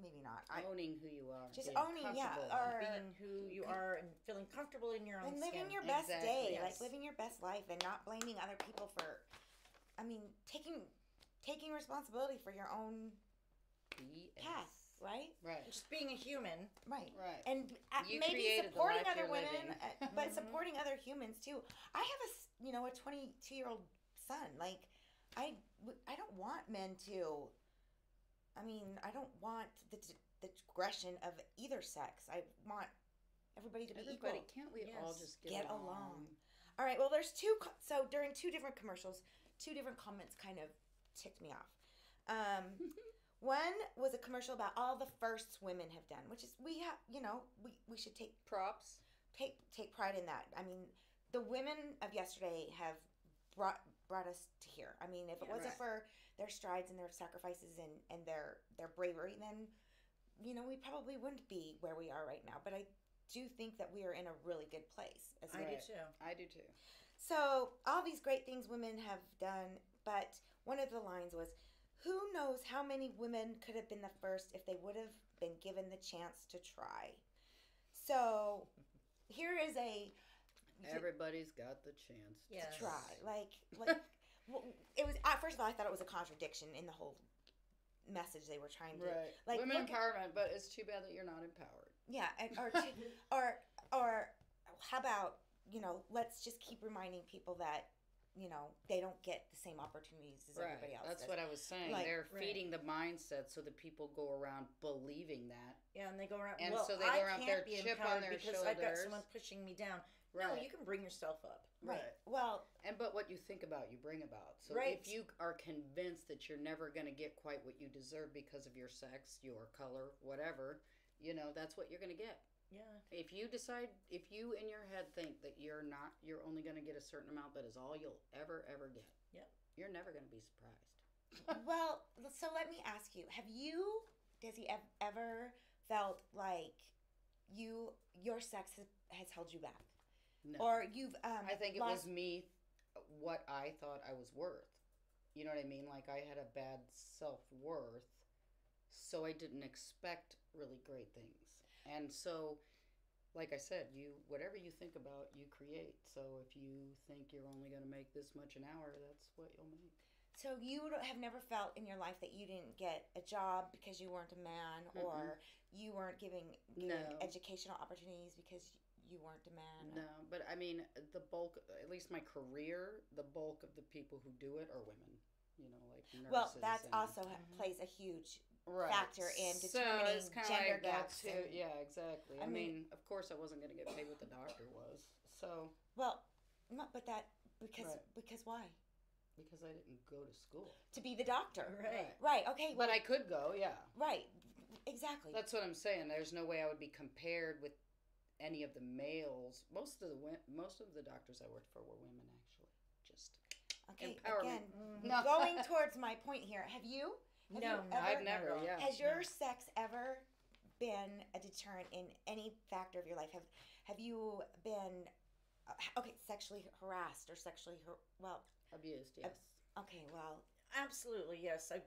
maybe not. Owning who you are. Just being owning, yeah, comfortable. or Being who you are and feeling comfortable in your own and living skin. your best Exactly, day, yes. like living your best life, and not blaming other people for. I mean, taking responsibility for your own BS. path, right? Right. Just being a human. Right. Right. And You maybe created the supporting life other you're women, living. but supporting other humans too. I have a 22-year-old son. Like, I don't want men to. I mean, I don't want the aggression of either sex. I want everybody to be equal. Can't we all Yes. just Get along. All right. Well, there's so during two different commercials, two different comments kind of ticked me off. One was a commercial about all the firsts women have done, which is we should take Props. pride in that. I mean, the women of yesterday have brought us to here. I mean, if it wasn't for their strides and their sacrifices and their bravery, then we probably wouldn't be where we are right now. But I do think that we are in a really good place as I women. do too. I do too. So all these great things women have done, but one of the lines was, "Who knows how many women could have been the first if they would have been given the chance to try." So here is Everybody's got the chance to Yes. try. Like well, it was first of all, I thought it was a contradiction in the whole message they were trying to Right. like Women look at- empowerment, but it's too bad that you're not empowered. yeah, or how about let's just keep reminding people that they don't get the same opportunities as everybody else. That's does. what I was saying. Like- They're Right. feeding the mindset so that people go around believing that. Yeah, and they go around. And well, so they I go around can't there, be chip on empowered their because I've got shoulders. someone pushing me down. No, Right. you can bring yourself up. Right. Well, But what you think about, you bring about. So Right. if you are convinced that you're never going to get quite what you deserve because of your sex, your color, whatever, that's what you're going to get. Yeah. If you in your head think that you're only going to get a certain amount, that is all you'll ever get. Yep. You're never going to be surprised. well, so let me ask you: have you, Dezi, ever felt like your sex has held you back, No. or you've I think it lost was me, what I thought I was worth. You know what I mean? Like I had a bad self-worth, so I didn't expect really great things. And so, like I said, whatever you think about, you create. So if you think you're only going to make this much an hour, that's what you'll make. So you have never felt in your life that you didn't get a job because you weren't a man, or you weren't giving No. educational opportunities because you weren't a man? No, but I mean, the bulk, at least my career, the bulk of the people who do it are women. You know, like nurses. Well, that's and, also plays a huge right. factor in So determining it's kinda gender like that gaps. too. and- Yeah, exactly. I I mean- mean, of course, I wasn't going to get paid what the doctor was. So, Well, no, but that because Right. because why? because I didn't go to school. To be the doctor. Right. Right. Okay. But well, I could go, yeah. right. Exactly. That's what I'm saying. There's no way I would be compared with any of the males. Most of the doctors I worked for were women, actually. Just okay. empowerment. Again, No. going towards my point here. Have you? Have No, you no, ever- I've never. Yeah. Has your sex ever been a deterrent in any factor of your life? Have you been sexually harassed or sexually Abused, yes. okay, well, Absolutely, yes. I've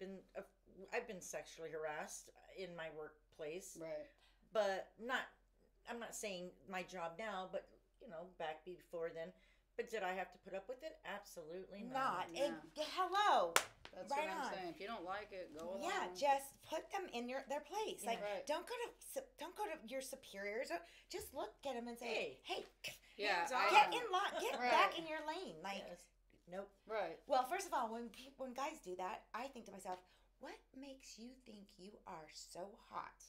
been sexually harassed in my workplace, Right. but I'm not saying my job now, but back before then. But did I have to put up with it? Absolutely not. not. No. Hello. That's Right what I'm on. saying. If you don't like it, go along. Yeah, just put them in their place. Like, Right. don't go to your superiors. Just look at them and say, "Hey, Yeah, hands I off. Get know. in line. Get Right. back in your lane." Like, Yes. Nope. Right. well, first of all, when guys do that, I think to myself, what makes you think you are so hot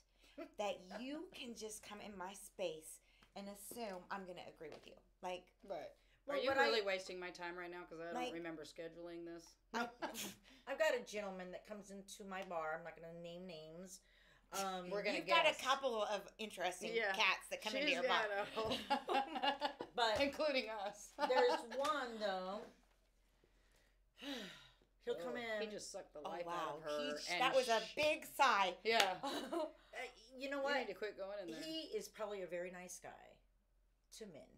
that you can just come in my space and assume I'm going to agree with you? Like, Right. Well, Are you what really wasting my time right now? Because I don't Like- remember scheduling this. I've got a gentleman that comes into my bar. I'm not going to name names. We're gonna you've got a guess. couple of interesting Yeah. cats that come into She's your bar. But including us. there's one though. He'll come in. He just sucked the Oh, life wow. out of her. and That was a big sigh. Yeah. You know You what? need to quit going in there. He is probably a very nice guy to men.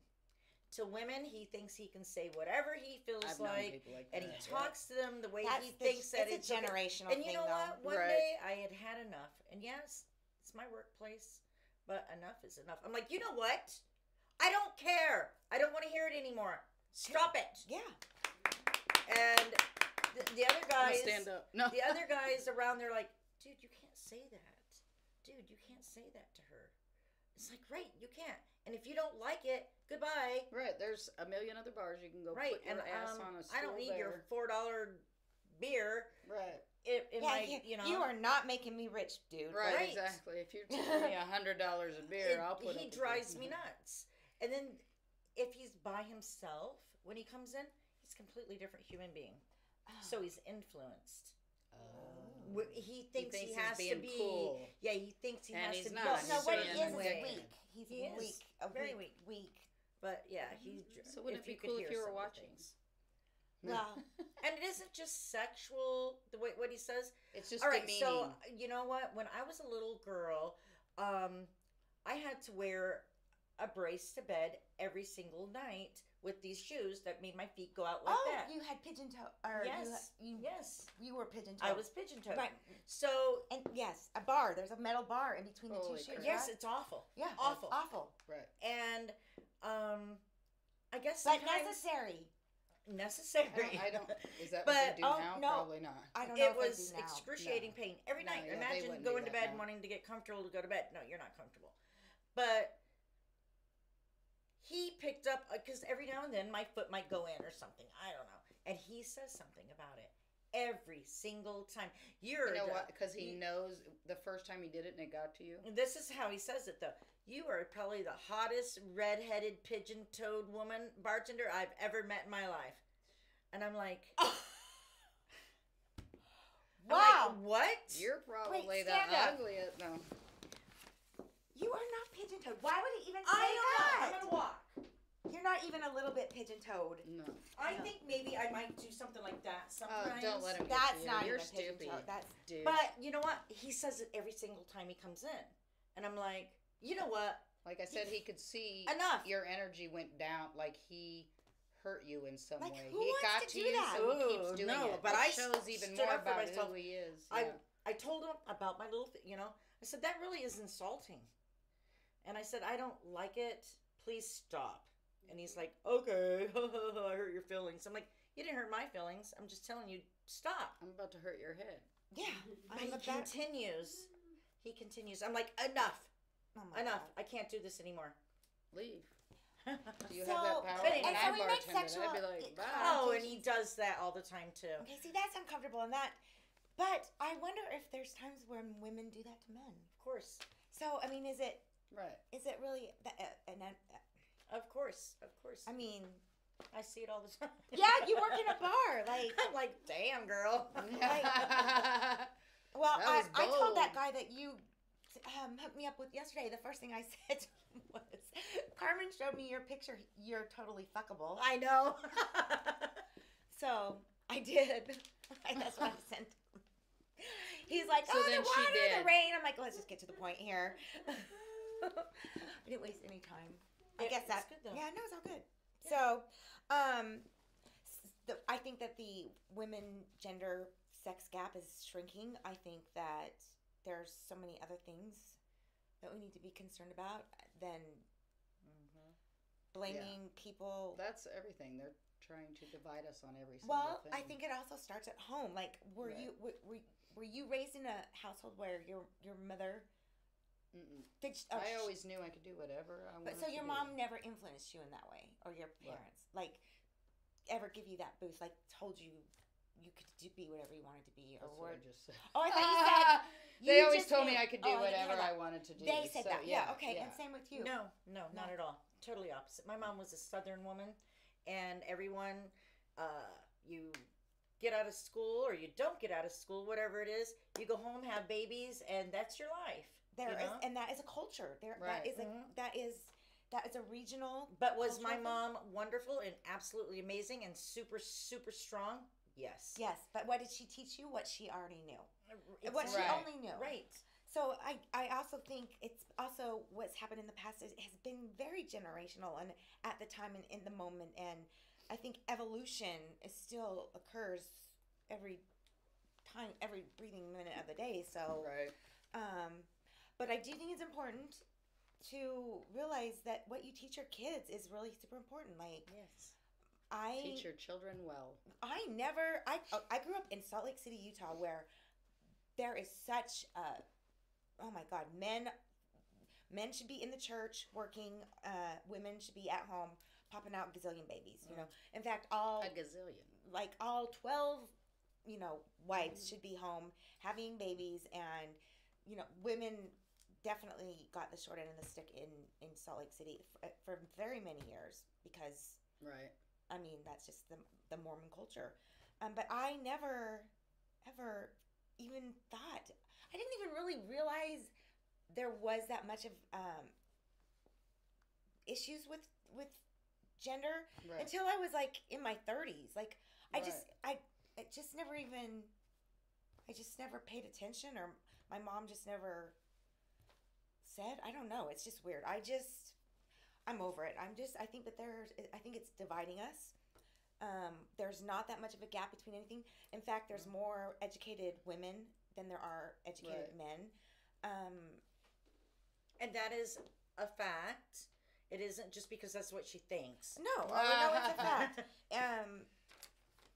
To women, he thinks he can say whatever he feels I've known like, people like and that. he talks to them the way That's he thinks that it's a okay. generational And you thing, know though. what? One Right. day I had enough, and yes, it's my workplace, but enough is enough. I'm like, you know what? I don't care. I don't want to hear it anymore. Stop it. Yeah. And the other I'm gonna guys, stand up. No. the other guys around, they're like, dude, you can't say that. Dude, you can't say that to her. It's like, right, you can't. And if you don't like it, goodbye. Right. There's a million other bars you can go Right, put your and ass on a stool I don't need there. your $4 beer. Right. In Yeah, my, you are not making me rich, dude. Right. Right. Exactly. If you're telling me $100 a beer, I'll put. He up with drives it. me nuts. And then if he's by himself when he comes in, he's a completely different human being. So he's influenced. Oh. He thinks he, he's has to being be. cool. Yeah, he thinks he And has he's to not. be. Well, He's no, what he being is way. weak. He's He is. weak. Very weak. But yeah, he. So wouldn't if it be you could cool hear if you were some of the watching? things. Well, And it isn't just sexual. The way what he says. It's just All right, demeaning. so you know what? When I was a little girl, I had to wear a brace to bed every single night with these shoes that made my feet go out like that. you had pigeon toe. Or Yes, you yes, you were pigeon toe. I was pigeon toed. Right. So And yes, a bar. There's a metal bar in between the Holy two shoes. crap. yes, right? it's awful. Yeah, awful. It's awful. Right. And I guess But sometimes necessary. necessary. I don't. Is that But- what they do oh, now? no. Probably not. I don't know It if they was do now. excruciating No. pain every No, night. yeah, they Imagine wouldn't do going to that bed now. wanting to get comfortable to go to bed. No, you're not comfortable. But he picked up because every now and then my foot might go in or something. I don't know. And he says something about it every single time. You know what? Because he knows the first time he did it and it got to you. This is how he says it though. You are probably the hottest red-headed pigeon-toed woman bartender I've ever met in my life. And I'm like, Wow. what? You're probably Wait, the stand up. ugliest. No. You are not pigeon toed. Why would he even say I don't know. that? I'm gonna walk. You're not even a little bit pigeon toed. No. I think maybe I might do something like that sometimes. Don't let him get That's to you. not You're even pigeon stupid. toed. That's Dude. But you know what? He says it every single time he comes in, and I'm like, you know what? like I said, he could see Enough. your energy went down. Like he hurt you in some Like, way. who He wants got to to do you, that? so he keeps Ooh, doing no, it. but It I shows even stood more up for about myself. who he is. I Yeah. I told him about my little, I said that really is insulting, and I said I don't like it. Please stop. And he's like, okay, I hurt your feelings. I'm like, you didn't hurt my feelings. I'm just telling you, stop. I'm about to hurt your head. yeah. But I'm he about continues. He continues. I'm like, enough. Oh my Enough. God. I can't do this anymore. Leave. Do you So- have that power? but When and so I we make bartended, sexual- I'd be like, bye. Oh, and he does that all the time too. Okay, see, that's uncomfortable and that. But I wonder if there's times when women do that to men. Of course. So I mean, is it Right. really? Of course. I mean, I see it all the time. yeah, you work in a bar, like. I'm like, damn, girl. Well, That was I told that bold. guy that you hooked me up with yesterday. The first thing I said to him was, "Carmen showed me your picture. You're totally fuckable." I know. So I did. That's what I sent him. He's like, So "Oh, then the she water, did. the rain." I'm like, "Let's just get to the point here." I didn't waste any time. I Yeah, guess it's that's good, though. Yeah, no, it's all good. Yeah. So, I think that the women gender sex gap is shrinking. I think that there's so many other things that we need to be concerned about than blaming people. That's everything. They're trying to divide us on every single Well, thing. I think it also starts at home. Like, were Right. were you raised in a household where your mother? Mm-mm. Oh, I always knew I could do whatever I wanted. But so your to mom do. never influenced you in that way, or your parents, like, ever give you that boost, like told you could be whatever you wanted to be, or That's what I what? just said. Oh, I thought you said They you always just told me knew. I could do Oh, I didn't hear whatever I that. wanted to do. They said So, that. Yeah. Okay. And same with you. No, No. not at all. Totally opposite. My mom was a Southern woman, and everyone, you get out of school or you don't get out of school, whatever it is, you go home, have babies, and that's your life. There you is, know? and that is a culture. There, Right. that is that is a regional. But was my cultural thing. mom wonderful and absolutely amazing and super, super strong? Yes. Yes, but what did she teach you? What she already knew. What she Right. only knew. Right. So I also think it's also what's happened in the past has been very generational and at the time and in the moment, and I think evolution is still occurs every time, every breathing minute of the day. So Right. but I do think it's important to realize that what you teach your kids is really super important. Like Yes. Teach your children well. I grew up in Salt Lake City, Utah, where there is such a, oh my God, men should be in the church working, women should be at home popping out gazillion babies, you know. In fact, all A gazillion. 12, wives should be home having babies, and women definitely got the short end of the stick in Salt Lake City for very many years because Right. I mean, that's just the Mormon culture. But I never, ever even thought, I didn't even really realize there was that much of issues with gender Right. until I was like in my 30s. Like, I Right. just never even, I just never paid attention, or my mom just never said, I don't know. It's just weird. I'm over it. I think it's dividing us. There's not that much of a gap between anything. In fact, there's more educated women than there are educated men. And that is a fact. It isn't just because that's what she thinks. No, it's a fact.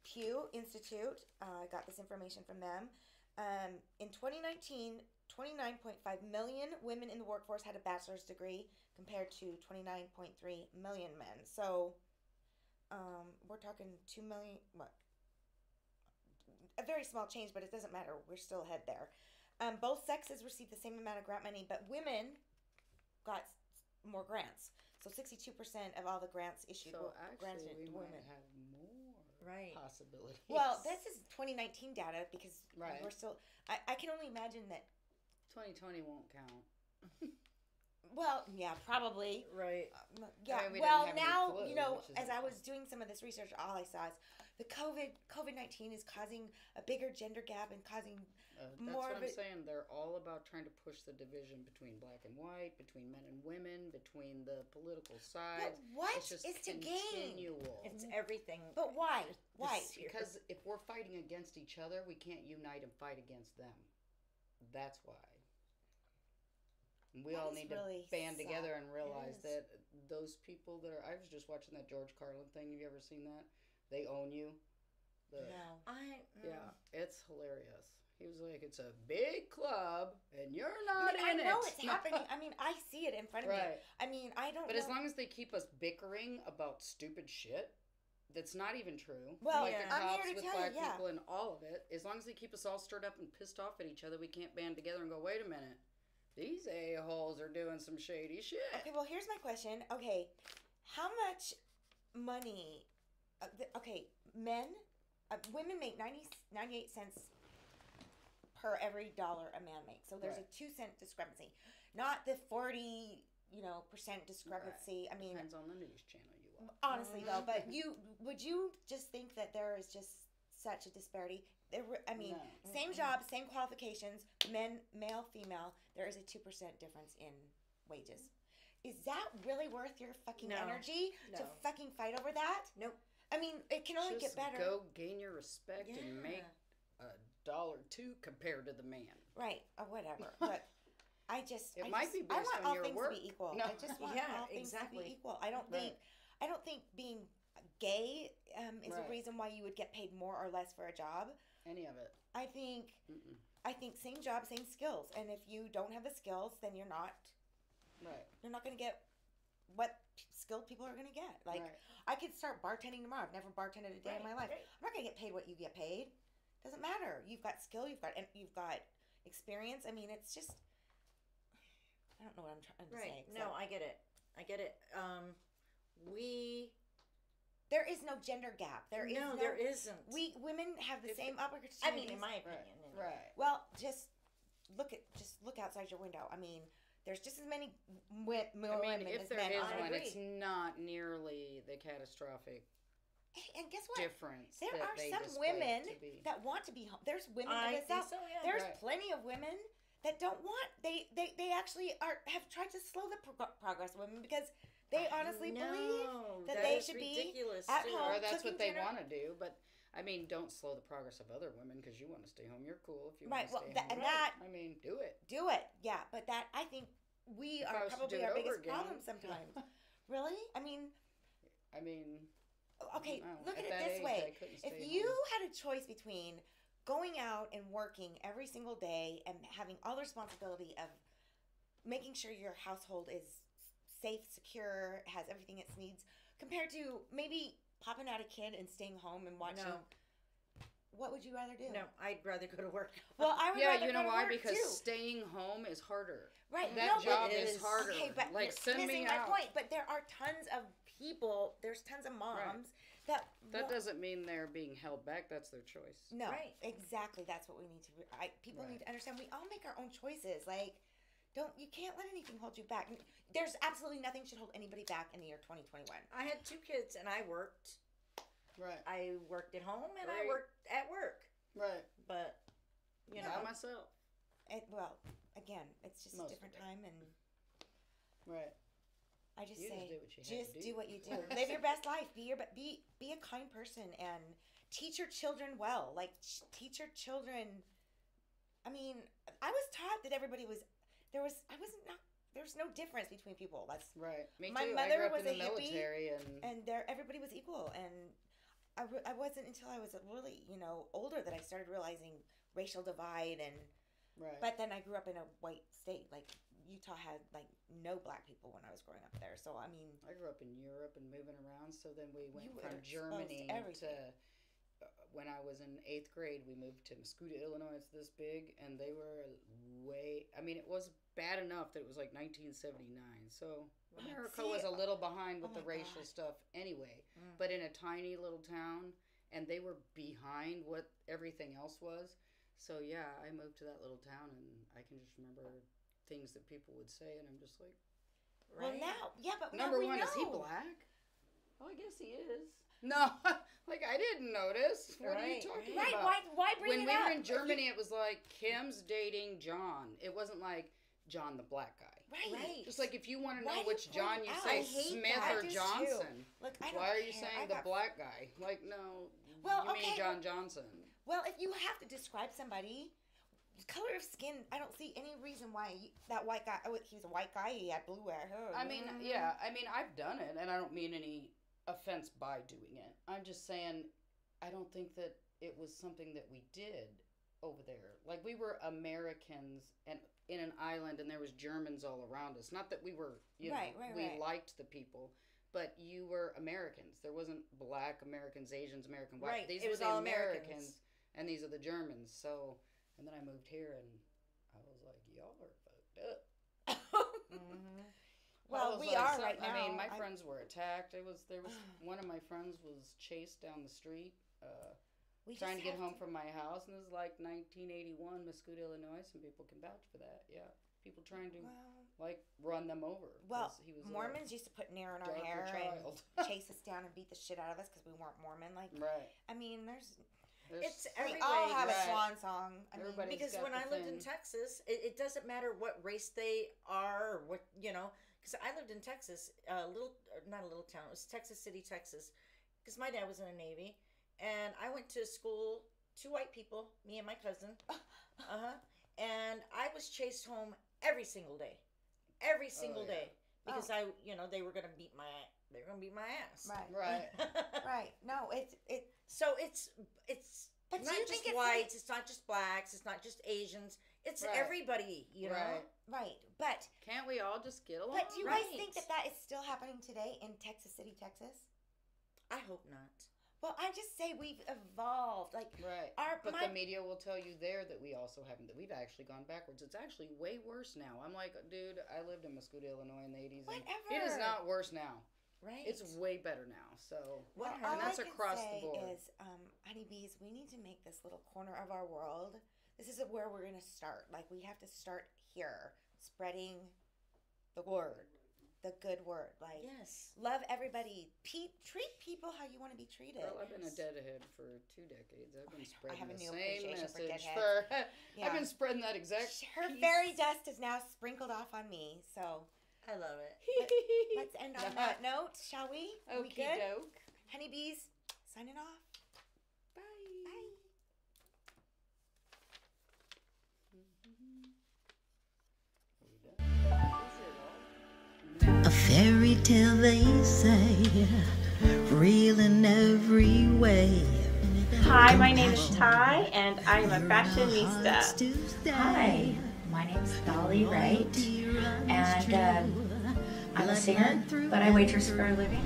Pew Institute, I got this information from them. In 2019, 29.5 million women in the workforce had a bachelor's degree compared to 29.3 million men. So, we're talking 2 million, what? A very small change, but it doesn't matter. We're still ahead there. Both sexes received the same amount of grant money, but women got more grants. So 62% of all the grants issued So were granted actually, we to might women. have more Right. possibilities. Well, this is 2019 data because Right. we're still. I can only imagine that. 2020 won't count. Well, yeah, probably. Right. Yeah. I mean, we didn't Well, have any now flu, which is as I okay. was doing some of this research, all I saw is the COVID-19 is causing a bigger gender gap and causing That's more what of I'm it. saying. They're all about trying to push the division between black and white, between men and women, between the political But sides. what It's just is to gain? continual. It's everything. But why? Why? This year. Because if we're fighting against each other, we can't unite and fight against them. That's why. And we That all is need really to band sad. together and realize is. that those people that are. I was just watching that George Carlin thing. Have you ever seen that? They own you. No. I Yeah, it's hilarious. He was like, it's a big club, and you're not I in it. know it's happening. I mean, I see it in front of me. Right. I mean, I don't But know. as long as they keep us bickering about stupid shit that's not even true. Well, like yeah. the I'm cops here to with tell black you, yeah. people and all of it, as long as they keep us all stirred up and pissed off at each other, we can't band together and go, wait a minute. These a-holes are doing some shady shit. Okay, well, here's my question. Okay, how much money... women make 98 cents per every dollar a man makes. So there's Right. a 2-cent discrepancy. Not the 40, percent discrepancy. I mean, Depends on the news channel you watch. honestly though, but would you just think that there is just such a disparity? No. Same job, same qualifications, male, female, there is a 2% difference in wages. Is that really worth your fucking No. energy to No. fucking fight over that? Nope. I mean, it can only Just get better. go gain your respect Yeah. and make $1.02 compared to the man. Right, or whatever. But I just It I might just, be I based want on all your things work. to be equal. No. I just want Yeah, all things to exactly. be equal. I don't Right. think being gay is a Right. reason why you would get paid more or less for a job. Any of it. I think Mm-mm. same job, same skills. And if you don't have the skills, then you're not Right. going to get what skilled people are going to get. Like Right. I could start bartending tomorrow. I've never bartended a day in my life. Right. I'm not going to get paid what you get paid. Doesn't matter. You've got skill, you've got experience. I mean, it's just I don't know what I'm trying to Right. say. No, I get it. There is no gender gap. There isn't. We women have the If same opportunities. I mean, in my opinion. anyway. Right. Well, just look outside your window. I mean, there's just as many more I mean, women if as there men is are. I one, agree. it's not nearly the catastrophic Hey, and guess what? difference There that are they some display women it to be. that want to be home. There's women I in the think South. so, yeah. There's Right. plenty of women that don't want. They actually have tried to slow the progress of women because they honestly believe that they is should be ridiculous at too. home. Or that's cooking what they dinner. want to do, but I mean, don't slow the progress of other women because you want to stay home. You're cool if you Right, want to well, stay home. and that- I mean, do it. Do it, yeah. But that I think we If I are was to probably do it our over biggest again, problem sometimes. Really? I mean, okay. no, Look at it that this age, way: I couldn't if stay you home. had a choice between going out and working every single day and having all the responsibility of making sure your household is safe, secure, has everything it needs, compared to maybe popping out a kid and staying home and watching. No. What would you rather do? No, I'd rather go to work. Well, I would Yeah, rather you know go to why? work, Because too. staying home is harder. Right, That no, but job it is is- harder. Okay, but like, you're send missing me my out. point. But there are tons of people. There's tons of moms that. That want- doesn't mean they're being held back. That's their choice. No, Right. exactly. That's what we need to. People Right. need to understand. We all make our own choices. Like, you can't let anything hold you back. There's absolutely nothing should hold anybody back in the year 2021. I had 2 kids and I worked. Right. I worked at home and I Right. worked at work. Right. But, you By know. myself. Well, again, it's just Most a of different it. time, and Right. I just You say, just did what you had just to do do. what you do. Live your best life. Be a kind person and teach your children well. Like teach your children. I mean, I was taught that everybody was. There's no difference between people. That's Right. Me My too. mother I grew up was in the a hippie, military and and everybody was equal. And I wasn't until I was really older that I started realizing racial divide and. right. But then I grew up in a white state. Like Utah had like no black people when I was growing up there. So I mean, I grew up in Europe and moving around. So then we went You were from exposed to Germany everything. when I was in 8th grade, we moved to Muscoda, Illinois. It's this big, and they were it was bad enough that it was like 1979. So America was a little behind with oh the my racial God. stuff anyway. Mm. But in a tiny little town, and they were behind what everything else was. So yeah, I moved to that little town, and I can just remember things that people would say, and I'm just like, well Right? now, yeah, but now number we one, know. is he black? Oh, I guess he is. No, like I didn't notice. What are you Right, talking Right? about? Why bring When it we up? were in Germany, it was like Kim's dating John. It wasn't like John the black guy. Right. Just like if you want to Why know do which you point John it you out? say, I hate Smith that. or I do too. Johnson. Look, I don't Why are you care. saying I the got- black guy? Like, no, Well, you mean okay, John Johnson. Well, if you have to describe somebody, color of skin, I don't see any reason why that white guy. Oh, he was a white guy. He had blue hair. I mean, yeah, I've done it, and I don't mean any offense by doing it. I'm just saying, I don't think that it was something that we did over there. Like, we were Americans and in an island, and there was Germans all around us. Not that we were, you know, we liked the people, but you were Americans. There wasn't black Americans, Asians, American white. Right. These It were was the all Americans, and these are the Germans. So, and then I moved here, and I was like, y'all are fucked up. Well, we are right now. I mean, my friends were attacked. There was one of my friends was chased down the street, trying to get home from my house, and this is like 1981, Mascoute, Illinois. Some people can vouch for that. Yeah, people trying to like run them over. Well, he was Mormons used to put nair in our hair and chase us down and beat the shit out of us because we weren't Mormon. Like, I mean, It's we all have a swan song. I mean, because when I lived in Texas, it doesn't matter what race they are, or what, you know. Because I lived in Texas, not a little town. It was Texas City, Texas. Because my dad was in the Navy, and I went to school. 2 white people, me and my cousin. And I was chased home every single day, because they were gonna beat my ass. Right. Right. No, So it's but not just whites. It's not just blacks. It's not just Asians. It's everybody. You know. Right. But can't we all just get along? But do you guys think that is still happening today in Texas City, Texas? I hope not. Well, I just say we've evolved. Like, but the media will tell you there that we also haven't. That we've actually gone backwards. It's actually way worse now. I'm like, dude, I lived in Mascoute, Illinois in the 80s. Whatever. And it is not worse now. Right. It's way better now. So, well, and that's across the board. Is, honeybees, we need to make this little corner of our world. This is where we're going to start. Like, we have to start here, spreading the word, the good word. Like, love everybody. Treat people how you want to be treated. Well, I've been a deadhead for 2 decades. I've been spreading the same appreciation message for I've been spreading that exact. Her fairy dust is now sprinkled off on me. So. I love it. Let's end on that note, shall we? Are we good? Honeybees, signing off. Bye. Bye. A fairy tale, they say, real in every way. Hi, my name is Ty, and I am a fashionista. Hi, my name is Dolly Wright, and I'm a singer, but I waitress for a living.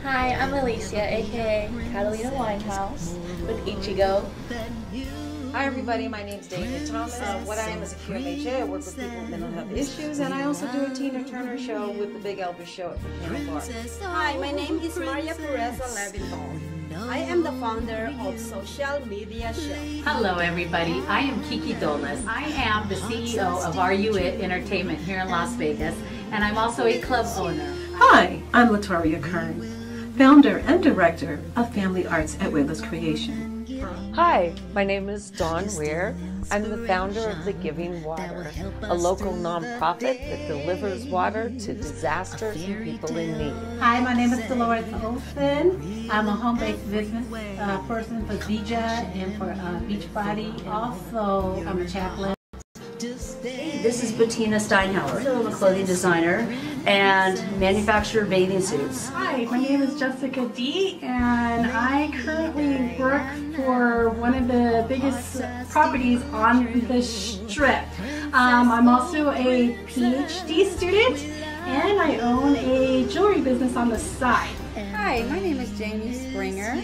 Hi, I'm Alicia, aka Catalina Winehouse with Ichigo. Hi everybody, my name is David Thomas. What I am is a QMHA. I work with people with mental health issues, and I also do a Tina Turner show with the Big Elvis Show at the Piano Bar. Hi, my name is Maria Pureza Levinthal. I am the founder of Social Media Show. Hello everybody, I am Kiki Dolas. I am the CEO of Are You It Entertainment here in Las Vegas, and I'm also a club owner. Hi, I'm Latoria Kern, founder and director of Family Arts at Wayla's Creation. Hi, my name is Dawn Weir. I'm the founder of The Giving Water, a local nonprofit that delivers water to disasters and people in need. Hi, my name is Dolores Olson. I'm a home-based business person for Zija and for Beachbody. Also, I'm a chaplain. Hey, this is Bettina Steinhauer. I'm a clothing designer and manufacturer bathing suits. Hi, my name is Jessica D, and I currently work for one of the biggest properties on the Strip. I'm also a PhD student, and I own a jewelry business on the side. Hi, my name is Jamie Springer,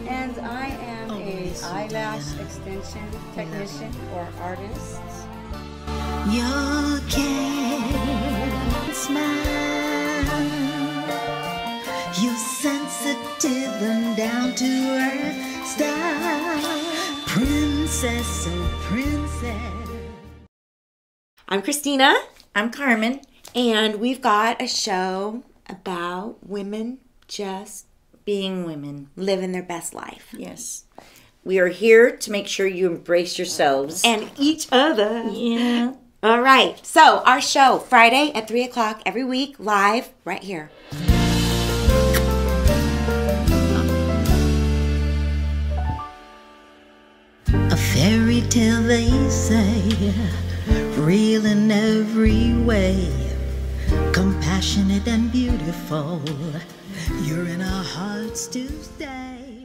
and I am an eyelash extension technician or artist. Your cat smile, you sensitive and down to earth style, princess, oh princess. I'm Christina. I'm Carmen. And we've got a show about women just being women, living their best life. Yes. We are here to make sure you embrace yourselves. And each other. Yeah. All right. So our show, Friday at 3 o'clock every week, live right here. A fairy tale, they say, real in every way, compassionate and beautiful. You're in our hearts to stay.